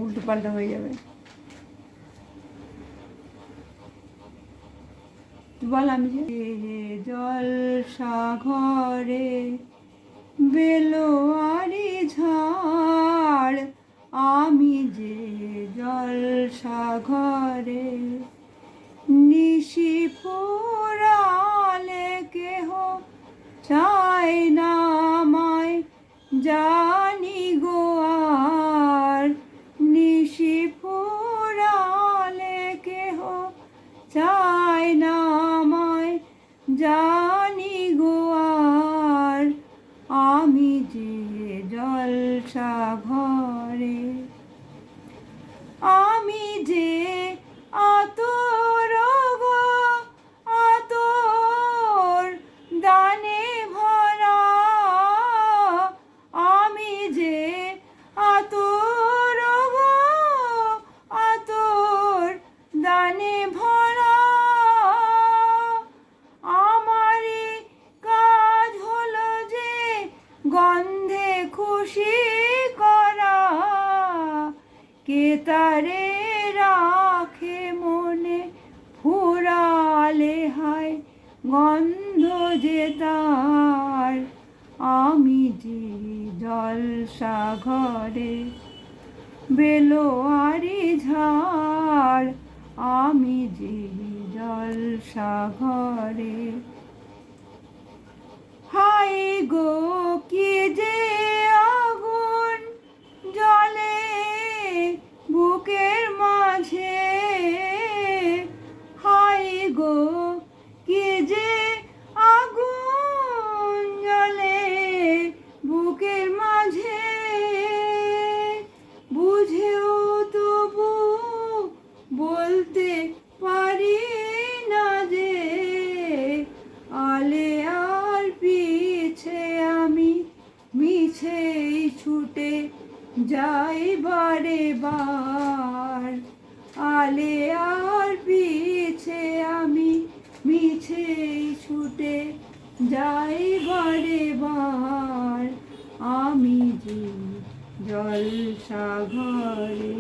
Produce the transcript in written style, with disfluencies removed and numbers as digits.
উল্টো পাল্টা হয়ে যাবে। বল আমি যে জলসাঘরে বেলোয়ারি ঝাড়, আমি যে জলসাঘরে নিশি ফুরালে কেহ চায় না আমায়, জানি গো আর নিশি ফুরালে কেহ চায় না আমায়, জানি গো আর আমি যে জলসাঘরে। আমি যে আতর গো আতর দানে ভরা, আমি যে আতর গো আতর দানে ভরা, আমারই কাজ হলো যে গন্ধে খুশি করা, কে তারে রাখে মনে ফুরালে হায় গন্ধ যে তার, আমি যে জলসাঘরে বেলোয়ারি ঝাড়, আমি যে জলসাঘরে। হাই গো কি যে আগুন জ্বলে বুকের মাঝে, হাই গো কি যে আগুন জ্বলে বুকের মাঝে, বুঝেও তবু বলতে পারি না যে আলে আর পিছে আমি মিছেই ছুটে যাই বারে বার, আলে আর পিছে আমি মিছেই ছুটে যাই বারে বার, আমি যে জলসাঘরে।